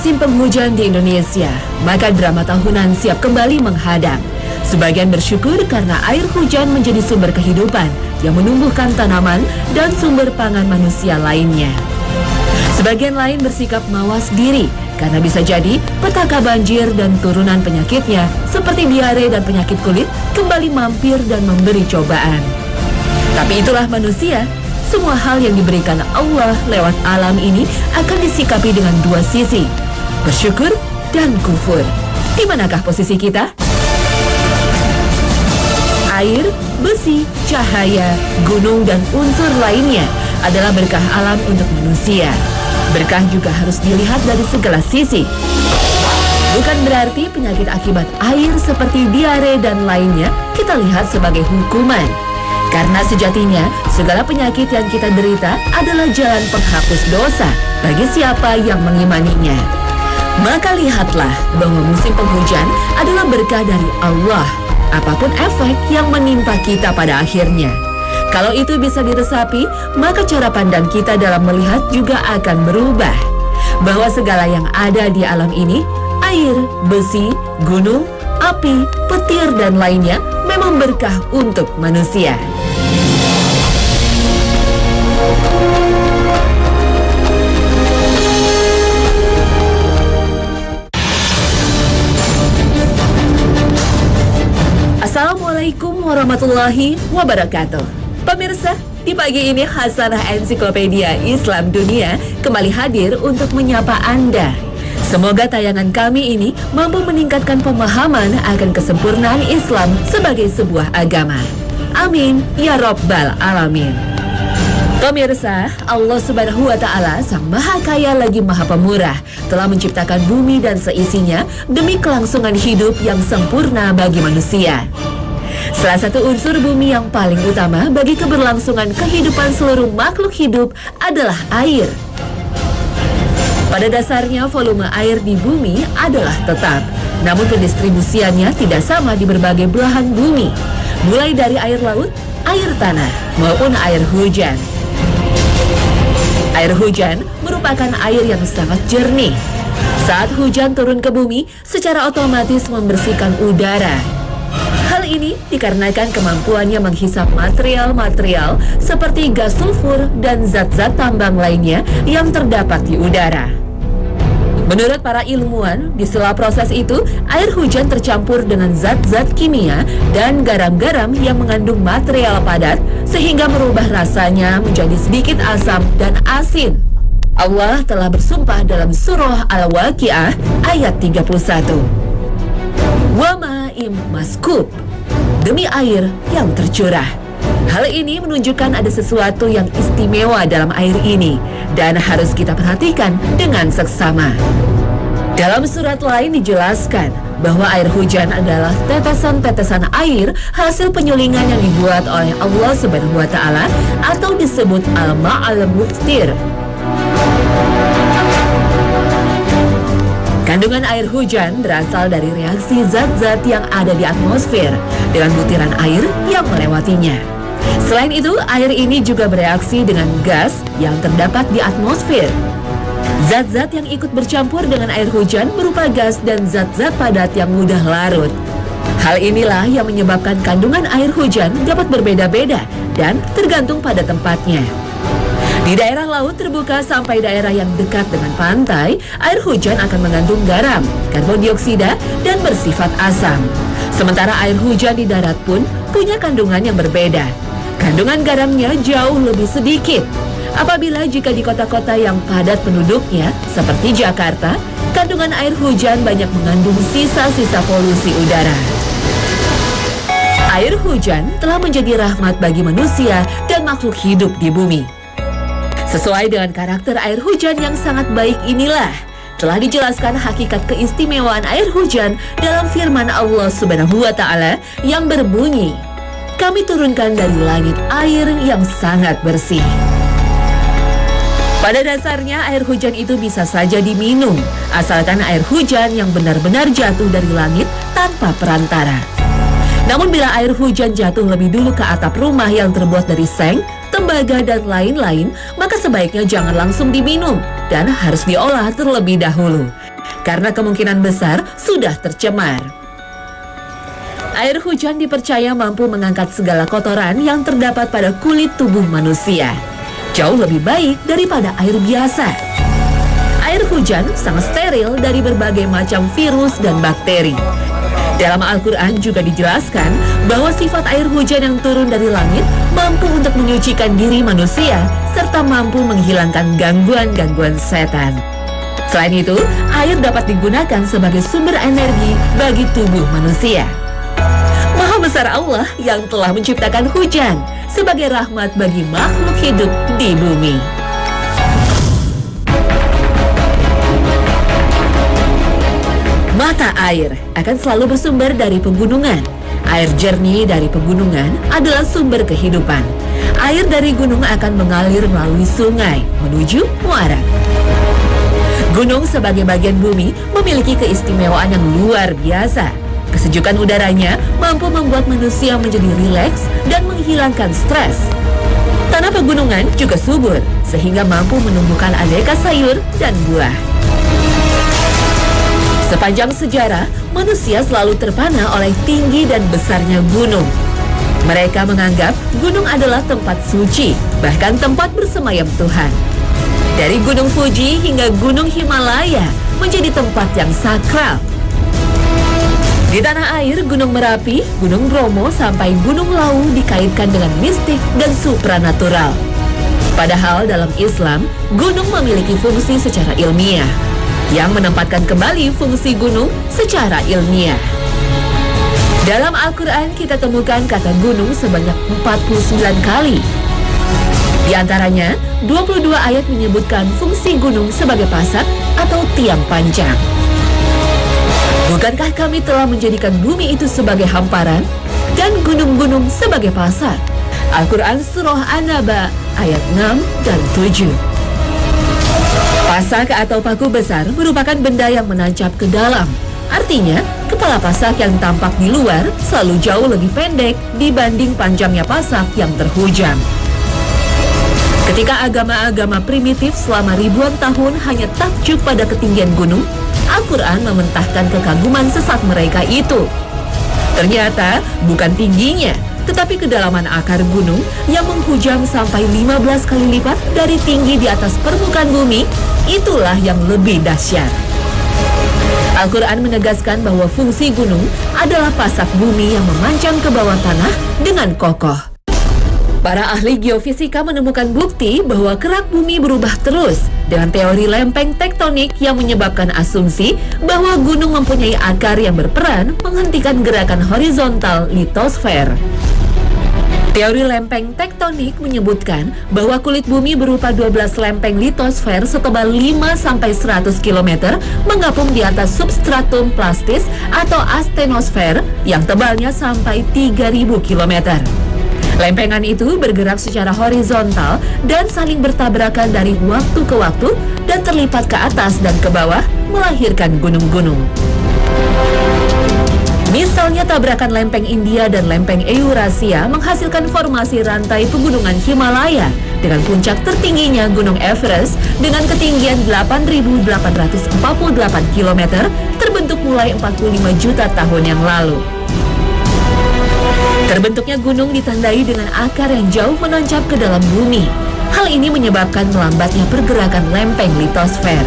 musim penghujan di Indonesia, maka drama tahunan siap kembali menghadang. Sebagian bersyukur karena air hujan menjadi sumber kehidupan yang menumbuhkan tanaman dan sumber pangan manusia lainnya. Sebagian lain bersikap mawas diri karena bisa jadi petaka banjir dan turunan penyakitnya seperti diare dan penyakit kulit kembali mampir dan memberi cobaan. Tapi itulah manusia. Semua hal yang diberikan Allah lewat alam ini akan disikapi dengan dua sisi, bersyukur dan kufur. Di manakah posisi kita? Air, besi, cahaya, gunung, dan unsur lainnya adalah berkah alam untuk manusia. Berkah juga harus dilihat dari segala sisi. Bukan berarti penyakit akibat air seperti diare dan lainnya kita lihat sebagai hukuman. Karena sejatinya, segala penyakit yang kita derita adalah jalan penghapus dosa bagi siapa yang mengimaninya. Maka lihatlah bahwa musim penghujan adalah berkah dari Allah, apapun efek yang menimpa kita pada akhirnya. Kalau itu bisa diresapi, maka cara pandang kita dalam melihat juga akan berubah. Bahwa segala yang ada di alam ini, air, besi, gunung, api, petir, dan lainnya memang berkah untuk manusia. Assalamualaikum warahmatullahi wabarakatuh. Pemirsa, di pagi ini Hasanah Ensiklopedia Islam Dunia kembali hadir untuk menyapa Anda. Semoga tayangan kami ini mampu meningkatkan pemahaman akan kesempurnaan Islam sebagai sebuah agama. Amin ya Rabbal Alamin. Pemirsa, Allah Subhanahu wa Ta'ala, Sang Maha Kaya lagi Maha Pemurah, telah menciptakan bumi dan seisinya demi kelangsungan hidup yang sempurna bagi manusia. Salah satu unsur bumi yang paling utama bagi keberlangsungan kehidupan seluruh makhluk hidup adalah air. Pada dasarnya volume air di bumi adalah tetap, namun pendistribusiannya tidak sama di berbagai belahan bumi, mulai dari air laut, air tanah, maupun air hujan. Air hujan merupakan air yang sangat jernih. Saat hujan turun ke bumi, secara otomatis membersihkan udara. Hal ini dikarenakan kemampuannya menghisap material-material seperti gas sulfur dan zat-zat tambang lainnya yang terdapat di udara. Menurut para ilmuwan, di sela proses itu, air hujan tercampur dengan zat-zat kimia dan garam-garam yang mengandung material padat sehingga merubah rasanya menjadi sedikit asam dan asin. Allah telah bersumpah dalam surah Al-Waqiah ayat 31. Wa ma'im maskub, demi air yang tercurah. Hal ini menunjukkan ada sesuatu yang istimewa dalam air ini dan harus kita perhatikan dengan seksama. Dalam surat lain dijelaskan bahwa air hujan adalah tetesan-tetesan air hasil penyulingan yang dibuat oleh Allah Subhanahu wa Ta'ala atau disebut al-ma'al muftir. Kandungan air hujan berasal dari reaksi zat-zat yang ada di atmosfer dengan butiran air yang melewatinya. Selain itu, air ini juga bereaksi dengan gas yang terdapat di atmosfer. Zat-zat yang ikut bercampur dengan air hujan berupa gas dan zat-zat padat yang mudah larut. Hal inilah yang menyebabkan kandungan air hujan dapat berbeda-beda dan tergantung pada tempatnya. Di daerah laut terbuka sampai daerah yang dekat dengan pantai, air hujan akan mengandung garam, karbon dioksida, dan bersifat asam. Sementara air hujan di darat pun punya kandungan yang berbeda. Kandungan garamnya jauh lebih sedikit. Apabila jika di kota-kota yang padat penduduknya, seperti Jakarta, kandungan air hujan banyak mengandung sisa-sisa polusi udara. Air hujan telah menjadi rahmat bagi manusia dan makhluk hidup di bumi. Sesuai dengan karakter air hujan yang sangat baik inilah telah dijelaskan hakikat keistimewaan air hujan dalam firman Allah Subhanahu wa Ta'ala yang berbunyi, "Kami turunkan dari langit air yang sangat bersih." Pada dasarnya air hujan itu bisa saja diminum, asalkan air hujan yang benar-benar jatuh dari langit tanpa perantara. Namun bila air hujan jatuh lebih dulu ke atap rumah yang terbuat dari seng, tembaga, dan lain-lain, maka sebaiknya jangan langsung diminum dan harus diolah terlebih dahulu. karena kemungkinan besar sudah tercemar. Air hujan dipercaya mampu mengangkat segala kotoran yang terdapat pada kulit tubuh manusia. Jauh lebih baik daripada air biasa. Air hujan sangat steril dari berbagai macam virus dan bakteri. Dalam Al-Quran juga dijelaskan bahwa sifat air hujan yang turun dari langit mampu untuk menyucikan diri manusia serta mampu menghilangkan gangguan-gangguan setan. Selain itu, air dapat digunakan sebagai sumber energi bagi tubuh manusia. Maha besar Allah yang telah menciptakan hujan sebagai rahmat bagi makhluk hidup di bumi. Mata air akan selalu bersumber dari pegunungan. Air jernih dari pegunungan adalah sumber kehidupan. Air dari gunung akan mengalir melalui sungai menuju muara. Gunung sebagai bagian bumi memiliki keistimewaan yang luar biasa. Kesejukan udaranya mampu membuat manusia menjadi rileks dan menghilangkan stres. Tanah pegunungan juga subur, sehingga mampu menumbuhkan aneka sayur dan buah. Sepanjang sejarah, manusia selalu terpana oleh tinggi dan besarnya gunung. Mereka menganggap gunung adalah tempat suci, bahkan tempat bersemayam Tuhan. Dari Gunung Fuji hingga Gunung Himalaya menjadi tempat yang sakral. Di tanah air, Gunung Merapi, Gunung Bromo, sampai Gunung Lawu dikaitkan dengan mistik dan supranatural. Padahal dalam Islam, gunung memiliki fungsi secara ilmiah, yang menempatkan kembali fungsi gunung secara ilmiah. Dalam Al-Quran kita temukan kata gunung sebanyak 49 kali. Di antaranya, 22 ayat menyebutkan fungsi gunung sebagai pasak atau tiang panjang. Bukankah kami telah menjadikan bumi itu sebagai hamparan dan gunung-gunung sebagai pasak? Al-Quran Surah An-Naba ayat 6 dan 7. Pasak atau paku besar merupakan benda yang menancap ke dalam. Artinya, kepala pasak yang tampak di luar selalu jauh lebih pendek dibanding panjangnya pasak yang terhujam. Ketika agama-agama primitif selama ribuan tahun hanya takjub pada ketinggian gunung, Al-Quran mementahkan kekaguman sesat mereka itu. Ternyata bukan tingginya, tetapi kedalaman akar gunung yang menghujam sampai 15 kali lipat dari tinggi di atas permukaan bumi, itulah yang lebih dahsyat. Al-Quran menegaskan bahwa fungsi gunung adalah pasak bumi yang memanjang ke bawah tanah dengan kokoh. Para ahli geofisika menemukan bukti bahwa kerak bumi berubah terus dengan teori lempeng tektonik yang menyebabkan asumsi bahwa gunung mempunyai akar yang berperan menghentikan gerakan horizontal litosfer. Teori lempeng tektonik menyebutkan bahwa kulit bumi berupa 12 lempeng litosfer setebal 5-100 km menggapung di atas substratum plastis atau astenosfer yang tebalnya sampai 3000 km. Lempengan itu bergerak secara horizontal dan saling bertabrakan dari waktu ke waktu dan terlipat ke atas dan ke bawah, melahirkan gunung-gunung. Misalnya tabrakan lempeng India dan lempeng Eurasia menghasilkan formasi rantai pegunungan Himalaya dengan puncak tertingginya Gunung Everest dengan ketinggian 8.848 km terbentuk mulai 45 juta tahun yang lalu. Terbentuknya gunung ditandai dengan akar yang jauh menancap ke dalam bumi. Hal ini menyebabkan melambatnya pergerakan lempeng litosfer.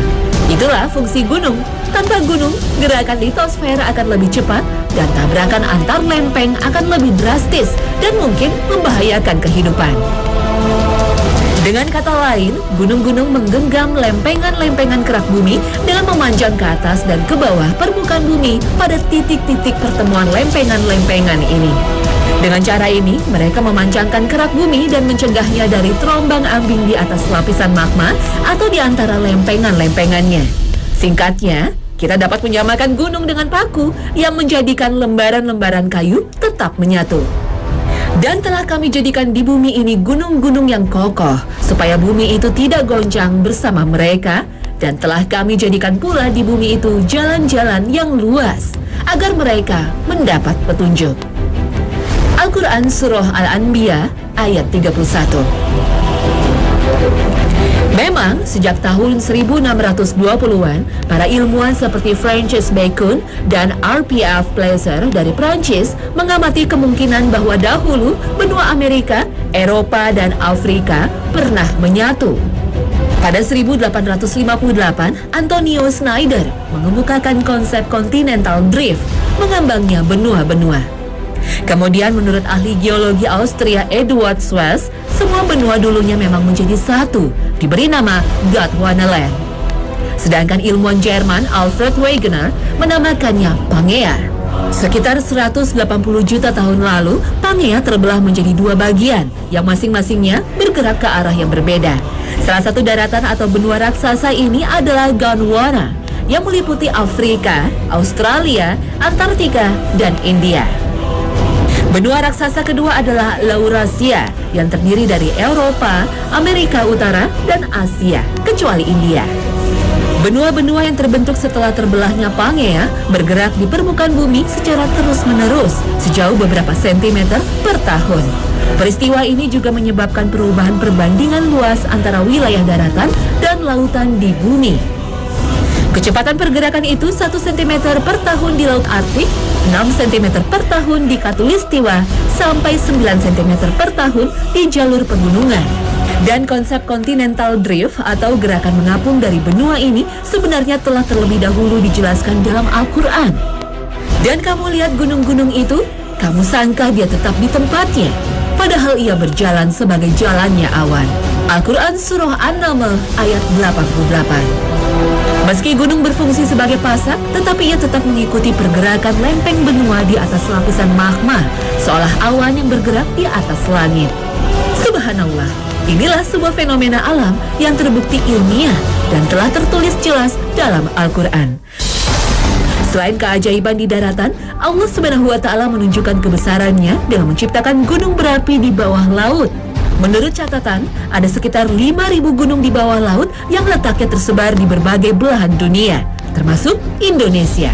Itulah fungsi gunung. Tanpa gunung, gerakan litosfer akan lebih cepat dan tabrakan antar lempeng akan lebih drastis dan mungkin membahayakan kehidupan. Dengan kata lain, gunung-gunung menggenggam lempengan-lempengan kerak bumi dengan memanjang ke atas dan ke bawah permukaan bumi pada titik-titik pertemuan lempengan-lempengan ini. Dengan cara ini, mereka memanjangkan kerak bumi dan mencegahnya dari terombang-ambing di atas lapisan magma atau di antara lempengan-lempengannya. Singkatnya, kita dapat menyamakan gunung dengan paku yang menjadikan lembaran-lembaran kayu tetap menyatu. Dan telah kami jadikan di bumi ini gunung-gunung yang kokoh, supaya bumi itu tidak goncang bersama mereka. Dan telah kami jadikan pula di bumi itu jalan-jalan yang luas, agar mereka mendapat petunjuk. Al-Quran Surah Al-Anbiya ayat 31. Memang, sejak tahun 1620-an, para ilmuwan seperti Francis Bacon dan R.P.F. Placer dari Prancis mengamati kemungkinan bahwa dahulu benua Amerika, Eropa, dan Afrika pernah menyatu. Pada 1858, Antonio Schneider mengemukakan konsep continental drift, mengambangnya benua-benua. Kemudian menurut ahli geologi Austria Eduard Suess, semua benua dulunya memang menjadi satu, diberi nama Gondwanaland. Sedangkan ilmuwan Jerman Alfred Wegener menamakannya Pangea. Sekitar 180 juta tahun lalu, Pangea terbelah menjadi dua bagian, yang masing-masingnya bergerak ke arah yang berbeda. Salah satu daratan atau benua raksasa ini adalah Gondwana, yang meliputi Afrika, Australia, Antartika, dan India. Benua raksasa kedua adalah Laurasia, yang terdiri dari Eropa, Amerika Utara, dan Asia, kecuali India. Benua-benua yang terbentuk setelah terbelahnya Pangea bergerak di permukaan bumi secara terus-menerus sejauh beberapa sentimeter per tahun. Peristiwa ini juga menyebabkan perubahan perbandingan luas antara wilayah daratan dan lautan di bumi. Kecepatan pergerakan itu 1 cm per tahun di Laut Arktik, 6 cm per tahun di Khatulistiwa, sampai 9 cm per tahun di jalur pegunungan. Dan konsep continental drift atau gerakan mengapung dari benua ini sebenarnya telah terlebih dahulu dijelaskan dalam Al-Quran. Dan kamu lihat gunung-gunung itu, kamu sangka dia tetap di tempatnya, padahal ia berjalan sebagai jalannya awan. Al-Quran Surah An-Naml ayat 88. Meski gunung berfungsi sebagai pasak, tetapi ia tetap mengikuti pergerakan lempeng benua di atas lapisan magma, seolah awan yang bergerak di atas langit. Subhanallah, inilah sebuah fenomena alam yang terbukti ilmiah dan telah tertulis jelas dalam Al-Quran. Selain keajaiban di daratan, Allah Subhanahu wa Ta'ala menunjukkan kebesarannya dengan menciptakan gunung berapi di bawah laut. Menurut catatan, ada sekitar 5.000 gunung di bawah laut yang letaknya tersebar di berbagai belahan dunia, termasuk Indonesia.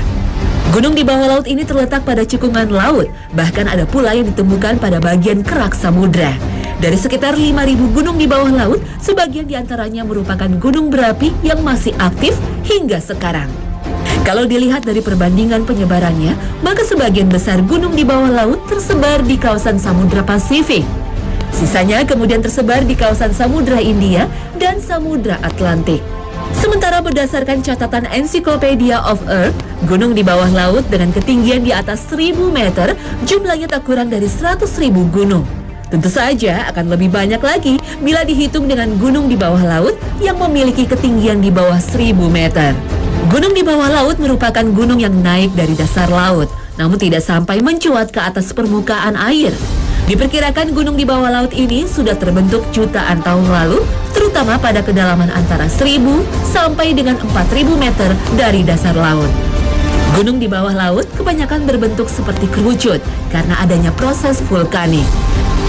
Gunung di bawah laut ini terletak pada cekungan laut, bahkan ada pula yang ditemukan pada bagian kerak samudra. Dari sekitar 5.000 gunung di bawah laut, sebagian diantaranya merupakan gunung berapi yang masih aktif hingga sekarang. Kalau dilihat dari perbandingan penyebarannya, maka sebagian besar gunung di bawah laut tersebar di kawasan Samudra Pasifik. Sisanya kemudian tersebar di kawasan Samudra India dan Samudra Atlantik. Sementara berdasarkan catatan Encyclopedia of Earth, gunung di bawah laut dengan ketinggian di atas 1.000 meter jumlahnya tak kurang dari 100.000 gunung. Tentu saja akan lebih banyak lagi bila dihitung dengan gunung di bawah laut yang memiliki ketinggian di bawah 1.000 meter. Gunung di bawah laut merupakan gunung yang naik dari dasar laut, namun tidak sampai mencuat ke atas permukaan air. Diperkirakan gunung di bawah laut ini sudah terbentuk jutaan tahun lalu, terutama pada kedalaman antara 1.000 sampai dengan 4.000 meter dari dasar laut. Gunung di bawah laut kebanyakan berbentuk seperti kerucut karena adanya proses vulkanik.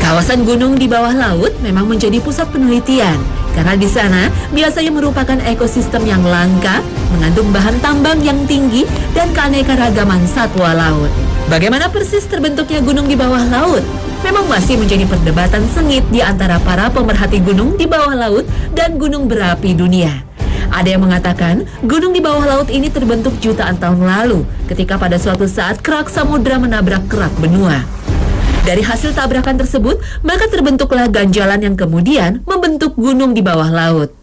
Kawasan gunung di bawah laut memang menjadi pusat penelitian, karena di sana biasanya merupakan ekosistem yang langka, mengandung bahan tambang yang tinggi, dan keanekaragaman satwa laut. Bagaimana persis terbentuknya gunung di bawah laut? Memang masih menjadi perdebatan sengit di antara para pemerhati gunung di bawah laut dan gunung berapi dunia. Ada yang mengatakan gunung di bawah laut ini terbentuk jutaan tahun lalu ketika pada suatu saat kerak samudra menabrak kerak benua. Dari hasil tabrakan tersebut, maka terbentuklah ganjalan yang kemudian membentuk gunung di bawah laut.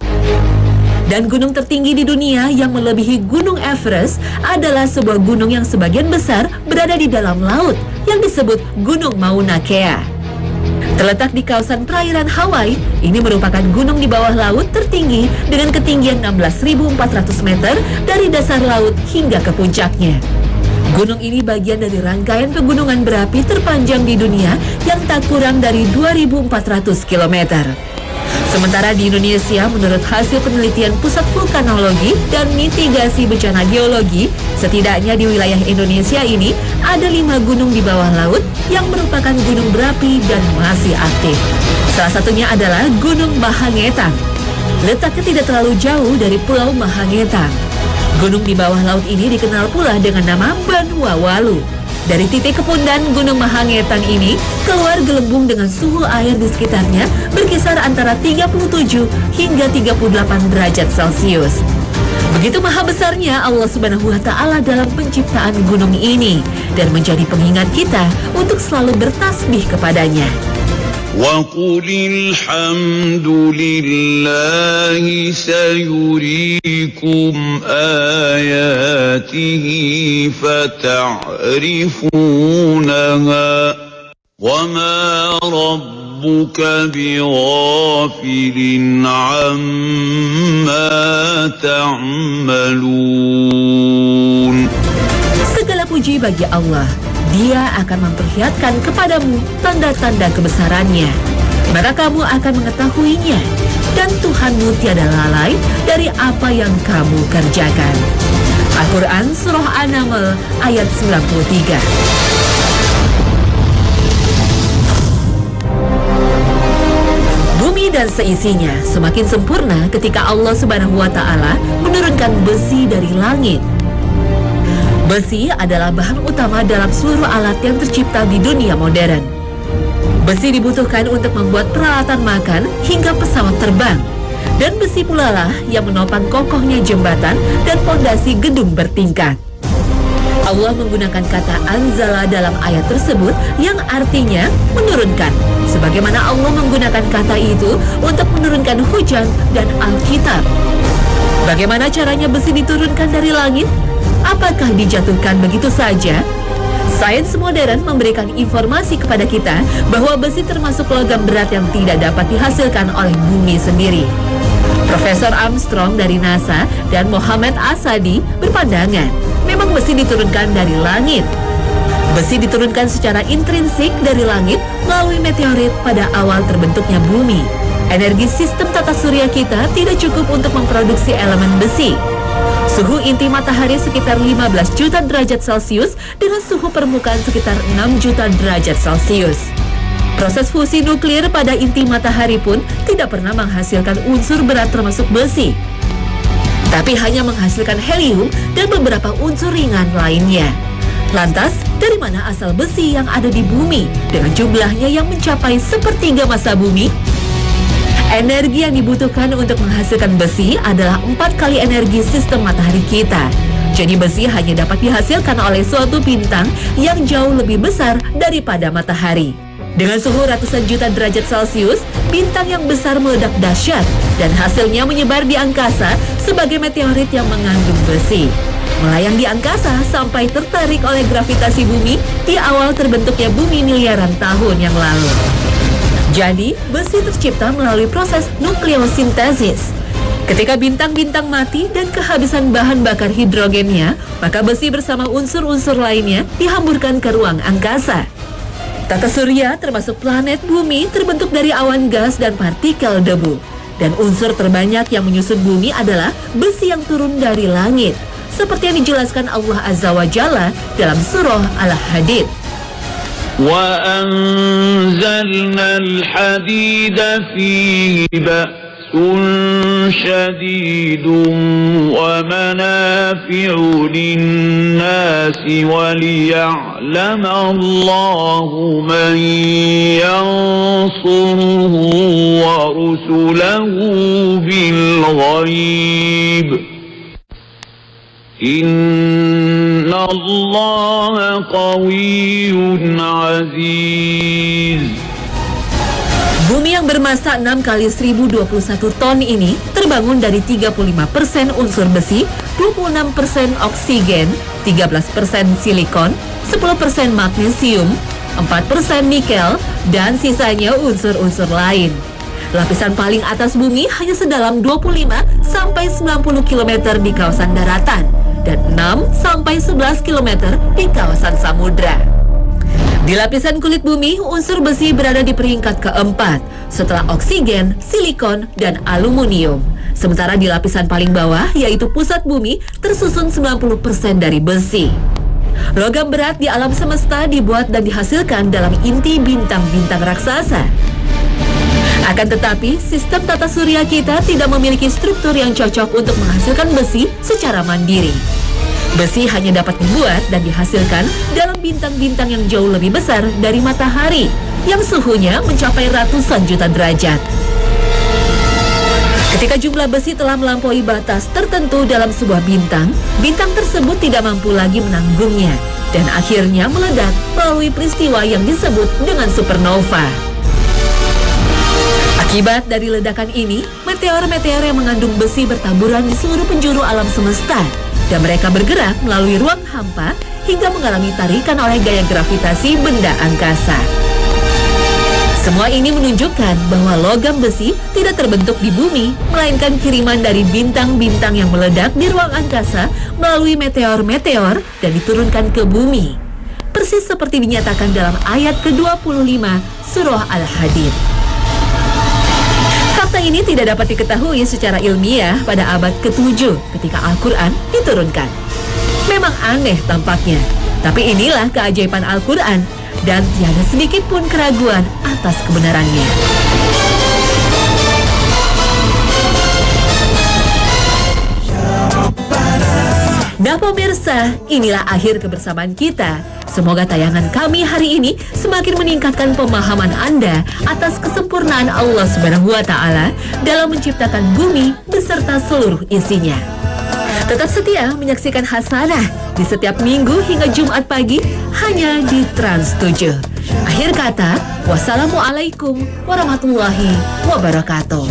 Dan gunung tertinggi di dunia yang melebihi Gunung Everest adalah sebuah gunung yang sebagian besar berada di dalam laut, yang disebut Gunung Mauna Kea. Terletak di kawasan perairan Hawaii, ini merupakan gunung di bawah laut tertinggi dengan ketinggian 16.400 meter dari dasar laut hingga ke puncaknya. Gunung ini bagian dari rangkaian pegunungan berapi terpanjang di dunia yang tak kurang dari 2.400 km. Sementara di Indonesia, menurut hasil penelitian Pusat Vulkanologi dan Mitigasi Bencana Geologi, setidaknya di wilayah Indonesia ini ada 5 gunung di bawah laut yang merupakan gunung berapi dan masih aktif. Salah satunya adalah Gunung Mahangetang. Letaknya tidak terlalu jauh dari Pulau Mahangetang. Gunung di bawah laut ini dikenal pula dengan nama Banua Walu. Dari titik kepundan Gunung Mahangetan ini keluar gelembung dengan suhu air di sekitarnya berkisar antara 37 hingga 38 derajat Celcius. Begitu maha besarnya Allah Subhanahu wa Ta'ala dalam penciptaan gunung ini dan menjadi pengingat kita untuk selalu bertasbih kepadanya. وَقُلِ الْحَمْدُ لِلَّهِ سَيُرِيكُمْ آيَاتِهِ فَتَعْرِفُونَهَا وَمَا رَبُّكَ بِغَافِلٍ عَمَّا تَعْمَلُونَ. Segala puji bagi Allah. Dia akan memperlihatkan kepadamu tanda-tanda kebesarannya. Maka kamu akan mengetahuinya. Dan Tuhanmu tiada lalai dari apa yang kamu kerjakan. Al-Quran Surah An-Naml ayat 93. Bumi dan seisinya semakin sempurna ketika Allah Subhanahu wa Ta'ala menurunkan besi dari langit. Besi adalah bahan utama dalam seluruh alat yang tercipta di dunia modern. Besi dibutuhkan untuk membuat peralatan makan hingga pesawat terbang. Dan besi pula lah yang menopang kokohnya jembatan dan pondasi gedung bertingkat. Allah menggunakan kata anzala dalam ayat tersebut yang artinya menurunkan. Sebagaimana Allah menggunakan kata itu untuk menurunkan hujan dan Alkitab. Bagaimana caranya besi diturunkan dari langit? Apakah dijatuhkan begitu saja? Sains modern memberikan informasi kepada kita bahwa besi termasuk logam berat yang tidak dapat dihasilkan oleh bumi sendiri. Profesor Armstrong dari NASA dan Mohammed Asadi berpandangan memang besi diturunkan dari langit. Besi diturunkan secara intrinsik dari langit melalui meteorit pada awal terbentuknya bumi. Energi sistem tata surya kita tidak cukup untuk memproduksi elemen besi. Suhu inti matahari sekitar 15 juta derajat Celcius dengan suhu permukaan sekitar 6 juta derajat Celcius. Proses fusi nuklir pada inti matahari pun tidak pernah menghasilkan unsur berat termasuk besi, tapi hanya menghasilkan helium dan beberapa unsur ringan lainnya. Lantas, dari mana asal besi yang ada di bumi dengan jumlahnya yang mencapai sepertiga massa bumi? Energi yang dibutuhkan untuk menghasilkan besi adalah 4 kali energi sistem matahari kita. Jadi besi hanya dapat dihasilkan oleh suatu bintang yang jauh lebih besar daripada matahari. Dengan suhu ratusan juta derajat Celcius, bintang yang besar meledak dahsyat dan hasilnya menyebar di angkasa sebagai meteorit yang mengandung besi. Melayang di angkasa sampai tertarik oleh gravitasi bumi di awal terbentuknya bumi miliaran tahun yang lalu. Jadi, besi tercipta melalui proses nukleosintesis. Ketika bintang-bintang mati dan kehabisan bahan bakar hidrogennya, maka besi bersama unsur-unsur lainnya dihamburkan ke ruang angkasa. Tata surya termasuk planet bumi terbentuk dari awan gas dan partikel debu. Dan unsur terbanyak yang menyusun bumi adalah besi yang turun dari langit. Seperti yang dijelaskan Allah Azza wa Jalla dalam surah Al-Hadid. وَأَنزَلْنَا الْحَدِيدَ فِيهِ بَأْسٌ شَدِيدٌ وَمَنَافِعُ لِلنَّاسِ وَلِيَعْلَمَ اللَّهُ مَن يَنصُرُهُ وَرُسُلَهُ بِالْغَيْبِ Inna Allah qawiyyun aziz. Bumi yang bermassa 6 kali 1021 ton ini terbangun dari 35% unsur besi, 26% oksigen, 13% silikon, 10% magnesium, 4% nikel, dan sisanya unsur-unsur lain. Lapisan paling atas bumi hanya sedalam 25 sampai 90 km di kawasan daratan dan 6 sampai 11 km di kawasan samudra. Di lapisan kulit bumi, unsur besi berada di peringkat keempat setelah oksigen, silikon, dan aluminium. Sementara di lapisan paling bawah, yaitu pusat bumi, tersusun 90% dari besi. Logam berat di alam semesta dibuat dan dihasilkan dalam inti bintang-bintang raksasa. Akan tetapi, sistem tata surya kita tidak memiliki struktur yang cocok untuk menghasilkan besi secara mandiri. Besi hanya dapat dibuat dan dihasilkan dalam bintang-bintang yang jauh lebih besar dari matahari, yang suhunya mencapai ratusan juta derajat. Ketika jumlah besi telah melampaui batas tertentu dalam sebuah bintang, bintang tersebut tidak mampu lagi menanggungnya dan akhirnya meledak melalui peristiwa yang disebut dengan supernova. Akibat dari ledakan ini, meteor-meteor yang mengandung besi bertaburan di seluruh penjuru alam semesta dan mereka bergerak melalui ruang hampa hingga mengalami tarikan oleh gaya gravitasi benda angkasa. Semua ini menunjukkan bahwa logam besi tidak terbentuk di bumi, melainkan kiriman dari bintang-bintang yang meledak di ruang angkasa melalui meteor-meteor dan diturunkan ke bumi. Persis seperti dinyatakan dalam ayat ke-25 Surah Al-Hadid. Fakta ini tidak dapat diketahui secara ilmiah pada abad ke-7 ketika Al-Quran diturunkan. Memang aneh tampaknya, tapi inilah keajaiban Al-Quran dan tiada sedikit pun keraguan atas kebenarannya. Nah pemirsa, inilah akhir kebersamaan kita. Semoga tayangan kami hari ini semakin meningkatkan pemahaman Anda atas kesempurnaan Allah Subhanahu wa Ta'ala dalam menciptakan bumi beserta seluruh isinya. Tetap setia menyaksikan Hasanah di setiap Minggu hingga Jumat pagi hanya di Trans 7. Akhir kata, wassalamualaikum warahmatullahi wabarakatuh.